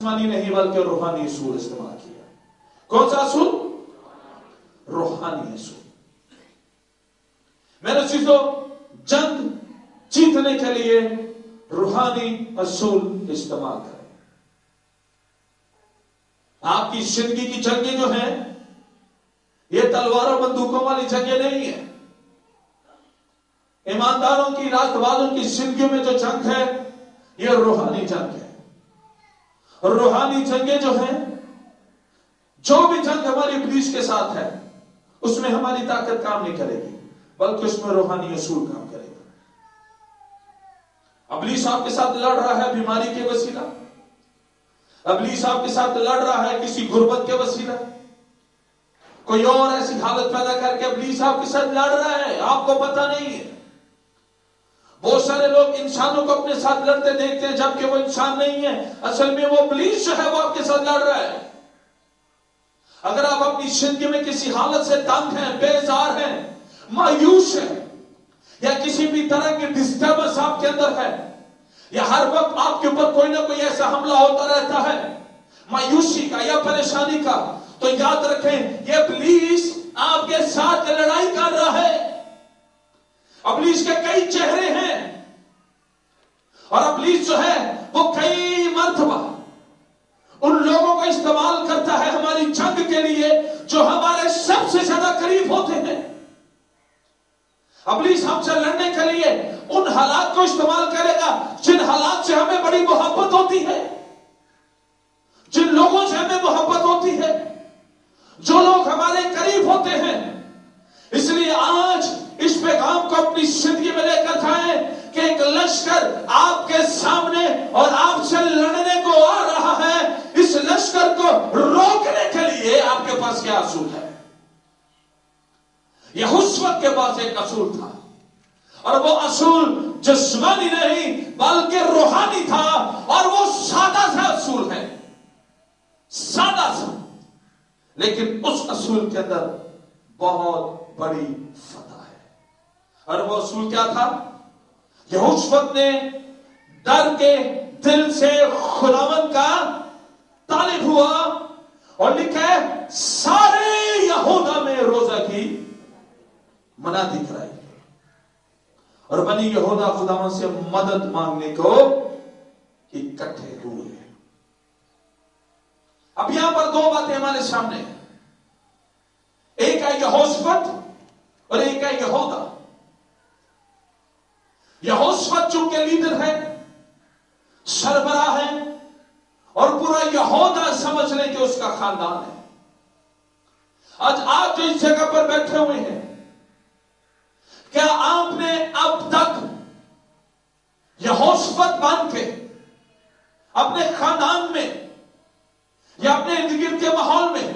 جسمانی نہیں بلکہ روحانی اصول استعمال کیا. کون سا اصول؟ روحانی اصول. میرے چیزوں، جنگ جیتنے کے لیے روحانی اصول استعمال کریں. آپ کی زندگی کی جنگیں جو ہیں یہ تلواروں بندوقوں والی جنگیں نہیں ہیں. ایمانداروں کی، راست بازوں کی زندگیوں میں جو جنگ ہے یہ روحانی جنگ ہے. اور روحانی جنگیں جو ہیں، جو بھی جنگ ہماری ابلیس کے ساتھ ہے اس میں ہماری طاقت کام نہیں کرے گی بلکہ اس میں روحانی اصول کام کرے گا. ابلیس آپ کے ساتھ لڑ رہا ہے بیماری کے وسیلہ، ابلیس آپ کے ساتھ لڑ رہا ہے کسی غربت کے وسیلہ، کوئی اور ایسی حالت پیدا کر کے ابلیس آپ کے ساتھ لڑ رہا ہے، آپ کو پتہ نہیں ہے. بہت سارے لوگ انسانوں کو اپنے ساتھ لڑتے دیکھتے ہیں جبکہ وہ انسان نہیں ہے، اصل میں وہ ابلیس جو ہے وہ آپ کے ساتھ لڑ رہا ہے. اگر آپ اپنی زندگی میں کسی حالت سے تنگ ہیں، بیزار ہیں، مایوس ہیں، یا کسی بھی طرح کی ڈسٹربنس آپ کے اندر ہے، یا ہر وقت آپ کے اوپر کوئی نہ کوئی ایسا حملہ ہوتا رہتا ہے مایوسی کا یا پریشانی کا، تو یاد رکھیں یہ ابلیس آپ کے ساتھ لڑائی کر رہا ہے. ابلیس کے کئی چہرے ہیں اور ابلیس جو ہے وہ کئی مرتبہ ان لوگوں کو استعمال کرتا ہے ہماری جنگ کے لیے جو ہمارے سب سے زیادہ قریب ہوتے ہیں. ابلیس ہم سے لڑنے کے لیے ان حالات کو استعمال کرے گا جن حالات سے ہمیں بڑی محبت ہوتی ہے، جن لوگوں سے ہمیں محبت ہوتی ہے، جو لوگ ہمارے قریب ہوتے ہیں. اس لیے آج اس پیغام کو اپنی زندگی میں لے کر جائیں کہ ایک لشکر آپ کے سامنے اور آپ سے لڑنے کو آ رہا ہے. اس لشکر کو روکنے کے لیے آپ کے پاس کیا اصول ہے؟ یہوشوا کے پاس ایک اصول تھا اور وہ اصول جسمانی نہیں بلکہ روحانی تھا، اور وہ سادہ سا اصول ہے، سادہ سا، لیکن اس اصول کے اندر بہت بڑی فتح ہے. اور وہ اصول کیا تھا؟ یہوشوا نے ڈر کے دل سے خداوند کا طالب ہوا اور لکھا ہے سارے یہودا میں روزہ کی منادی کرائی اور بنی یہودا خداوند سے مدد مانگنے کو اکٹھے ہوئے. اب یہاں پر دو باتیں ہمارے سامنے ہیں، ایک ہے یہوشوا اور ایک ہے یہودا. یہوشوا چونکہ لیڈر ہے، سربراہ ہے، اور پورا یہودا سمجھ لیں کہ اس کا خاندان ہے. آج آپ جو اس جگہ پر بیٹھے ہوئے ہیں، کیا آپ نے اب تک یہوشوا بن کے اپنے خاندان میں یا اپنے ارد گرد کے ماحول میں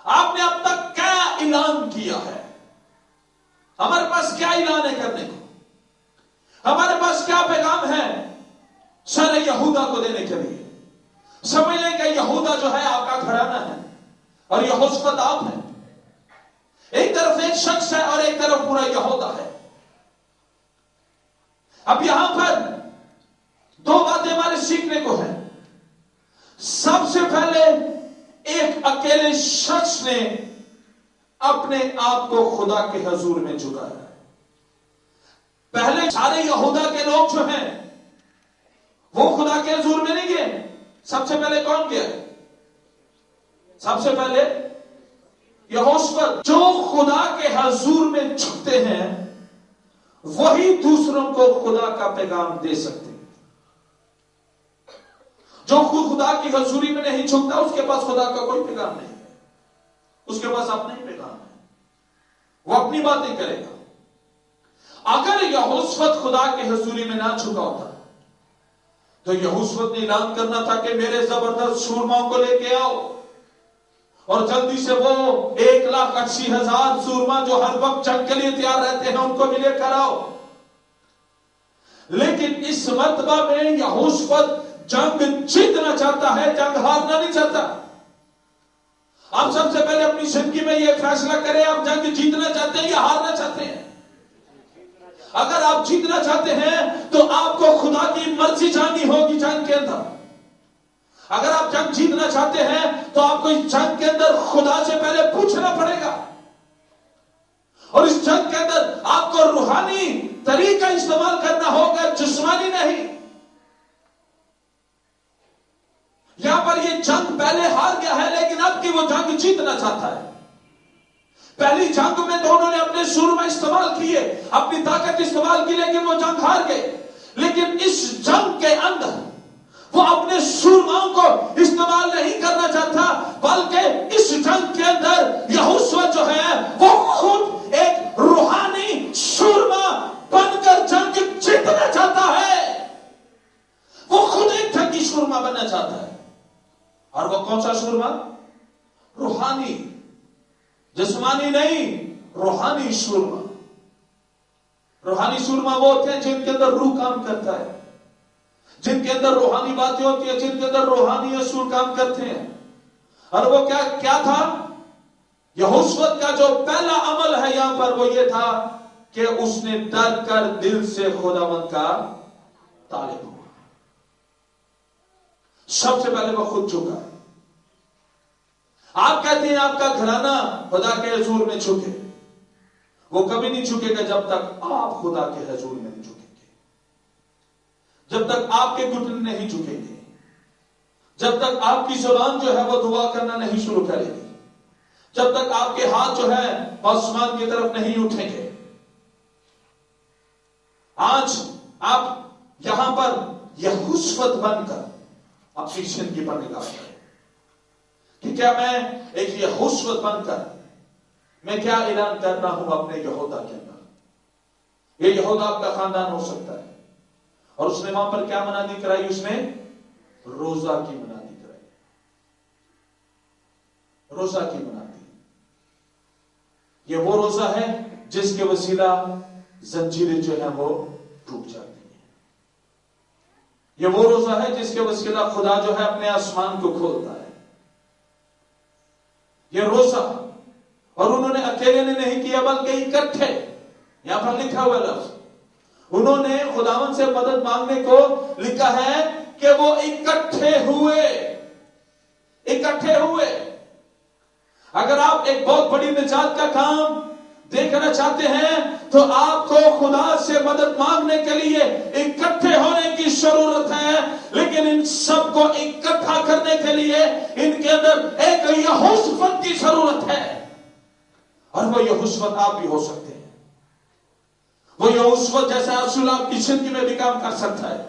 آپ نے اب تک کیا اعلان کیا ہے؟ ہمارے پاس کیا اعلان ہے کرنے کو؟ ہمارے پاس کیا پیغام ہے سارے یہودا کو دینے کے لیے؟ سمجھ لیں کہ یہودا جو ہے آپ کا گھرانہ ہے اور یہوشوا آپ ہے. ایک طرف ایک شخص ہے اور ایک طرف پورا یہودا ہے. اب یہاں پر دو باتیں ہمارے سیکھنے کو ہیں. سب سے پہلے ایک اکیلے شخص نے اپنے آپ کو خدا کے حضور میں جھکایا ہے. پہلے سارے یہودا کے لوگ جو ہیں وہ خدا کے حضور میں نہیں گئے. سب سے پہلے کون گیا؟ سب سے پہلے یہوشوا. جو خدا کے حضور میں جھکتے ہیں وہی دوسروں کو خدا کا پیغام دے سکتے ہیں. جو خود خدا کی حضوری میں نہیں جھکتا اس کے پاس خدا کا کوئی پیغام نہیں ہے، اس کے پاس اپنا ہی پیغام ہے، وہ اپنی باتیں کرے گا. اگر یہوشوا خدا کے حضوری میں نہ جھکا ہوتا تو یہوشوا نے اعلان کرنا تھا کہ میرے زبردست سورماؤں کو لے کے آؤ اور جلدی سے وہ 1,80,000 سورما جو ہر وقت جنگ کے لیے تیار رہتے ہیں ان کو بھی لے کر آؤ. لیکن اس مرتبہ میں یہوشوا جنگ جیتنا چاہتا ہے، جنگ ہارنا نہیں چاہتا. آپ سب سے پہلے اپنی زندگی میں یہ فیصلہ کریں آپ جنگ جیتنا چاہتے ہیں یا ہارنا چاہتے ہیں. اگر آپ جیتنا چاہتے ہیں تو آپ کو خدا کی مرضی جاننی ہوگی جنگ کے اندر. جنگ جیتنا چاہتے ہیں تو آپ کو اس جنگ کے اندر خدا سے پہلے پوچھنا پڑے گا، اور اس جنگ کے اندر آپ کو روحانی طریقہ استعمال کرنا ہوگا، جسمانی نہیں۔ یہاں پر یہ جنگ پہلے ہار گیا ہے، لیکن اب کی وہ جنگ جیتنا چاہتا ہے۔ پہلی جنگ میں تو انہوں نے اپنے سورما استعمال کیے، اپنی طاقت استعمال کی، لیکن وہ جنگ ہار گئے۔ لیکن اس جنگ کے اندر وہ اپنے سورماؤں کو استعمال نہیں کرنا چاہتا، بلکہ اس جنگ کے اندر یہوشوا جو ہے وہ خود ایک روحانی سورما بن کر جنگ جیتنا چاہتا ہے۔ وہ خود ایک جنگی سورما بننا چاہتا ہے، اور وہ کون سا سورما؟ روحانی، جسمانی نہیں، روحانی سورما۔ روحانی سورما وہ ہوتے ہیں جن کے اندر روح کام کرتا ہے، جن کے اندر روحانی باتیں ہوتی ہیں، جن کے اندر روحانی اصول کام کرتے ہیں۔ اور وہ کیا تھا؟ یہوشوا کا جو پہلا عمل ہے یہاں پر وہ یہ تھا کہ اس نے ڈر کر دل سے خداوند کا طالب ہوا۔ سب سے پہلے وہ خود جھکا۔ آپ کہتے ہیں آپ کا گھرانہ خدا کے حضور میں جھکے، وہ کبھی نہیں جھکے گا جب تک آپ خدا کے حضور میں نہیں جھکیں گے، جب تک آپ کے گھٹنے نہیں جھکیں گے، جب تک آپ کی زبان جو ہے وہ دعا کرنا نہیں شروع کرے گی، جب تک آپ کے ہاتھ جو ہے آسمان کی طرف نہیں اٹھیں گے۔ آج آپ یہاں پر یہوشوا بن کر اپنی زندگی پر نگاہ کریں کہ کیا میں ایک یہوشوا بن کر میں کیا اعلان کر رہا ہوں اپنے یہودا کے اندر۔ یہ یہودا آپ کا خاندان ہو سکتا ہے، اور اس نے وہاں پر کیا منادی کرائی؟ اس نے روزہ کی منادی کرائی، روزہ کی منادی۔ یہ وہ روزہ ہے جس کے وسیلہ زنجیریں جو ہیں وہ ٹوٹ جاتی ہیں۔ یہ وہ روزہ ہے جس کے وسیلہ خدا جو ہے اپنے آسمان کو کھولتا ہے۔ یہ روزہ، اور انہوں نے اکیلے نے نہیں کیا بلکہ اکٹھے، یہاں پر لکھا ہوا لفظ، انہوں نے خداوند سے مدد مانگنے کو لکھا ہے کہ وہ اکٹھے ہوئے، اکٹھے ہوئے۔ اگر آپ ایک بہت بڑی نجات کا کام دیکھنا چاہتے ہیں تو آپ کو خدا سے مدد مانگنے کے لیے اکٹھے ہونے کی ضرورت ہے، لیکن ان سب کو اکٹھا کرنے کے لیے ان کے اندر ایک یہوشوا کی ضرورت ہے، اور وہ یہوشوا آپ بھی ہو سکتے ہیں۔ وہ یہوشوا جیسا اصول آپ کی زندگی میں بھی کام کر سکتا ہے۔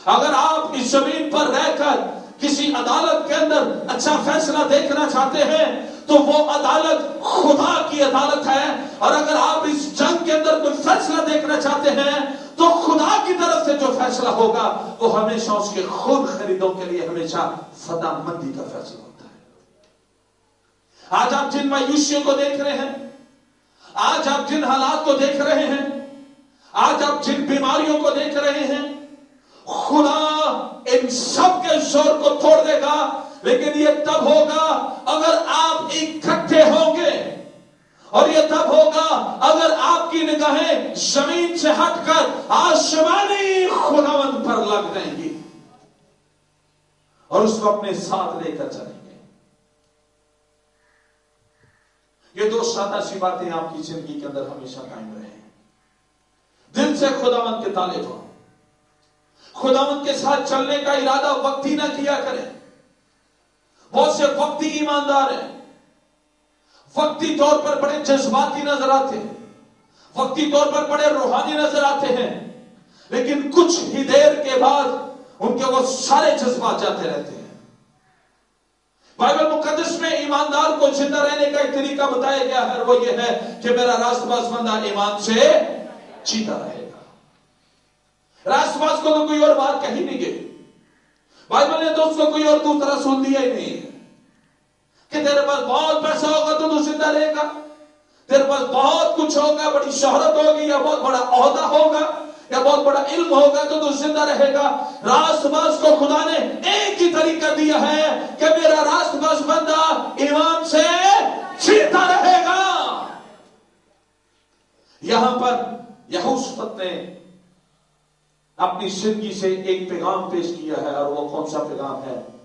اگر آپ اس زمین پر رہ کر کسی عدالت کے اندر اچھا فیصلہ دیکھنا چاہتے ہیں تو وہ عدالت خدا کی عدالت ہے، اور اگر آپ اس جنگ کے اندر کوئی فیصلہ دیکھنا چاہتے ہیں تو خدا کی طرف سے جو فیصلہ ہوگا وہ ہمیشہ اس کے خود خریدوں کے لیے ہمیشہ فدا مندی کا فیصلہ ہوتا ہے۔ آج آپ جن مایوسیوں کو دیکھ رہے ہیں، آج آپ جن حالات کو دیکھ رہے ہیں، آج آپ جن بیماریوں کو دیکھ رہے ہیں، خدا ان سب کے زور کو توڑ دے گا، لیکن یہ تب ہوگا اگر آپ اکٹھے ہوں گے، اور یہ تب ہوگا اگر آپ کی نگاہیں زمین سے ہٹ کر آسمانی خداوند پر لگ جائیں گی اور اس کو اپنے ساتھ لے کر چلیں گے۔ یہ دو سادہ سی باتیں آپ کی زندگی کے اندر ہمیشہ قائم رہیں۔ دل سے خداوند کے طالب ہو، خداوند کے ساتھ چلنے کا ارادہ وقتی نہ کیا کریں۔ بہت سے وقتی ایماندار ہیں، وقتی طور پر بڑے جذباتی نظر آتے ہیں، وقتی طور پر بڑے روحانی نظر آتے ہیں، لیکن کچھ ہی دیر کے بعد ان کے وہ سارے جذبات جاتے رہتے ہیں۔ بائبل مقدس میں ایماندار کو زندہ رہنے کا ایک طریقہ بتایا گیا ہے، وہ یہ ہے کہ میرا راست باز بندہ ایمان سے جیتا رہے گا۔ راست باز کو تو کوئی اور بات کہی نہیں گئی، بائبل نے تو اس کو کوئی اور دوسرا سن دیا ہی نہیں کہ تیرے پاس بہت پیسہ ہوگا تو زندہ رہے گا، تیرے پاس بہت کچھ ہوگا، بڑی شہرت ہوگی یا بہت بڑا عہدہ ہوگا یا بہت بڑا علم ہوگا تو زندہ رہے گا۔ راست باز کو خدا نے ایک ہی طریقہ دیا ہے کہ میرا راست باز بندہ ایمان سے جیتا رہے گا۔ یہاں پر یہوشوا نے اپنی زندگی سے ایک پیغام پیش کیا ہے، اور وہ کون سا پیغام ہے؟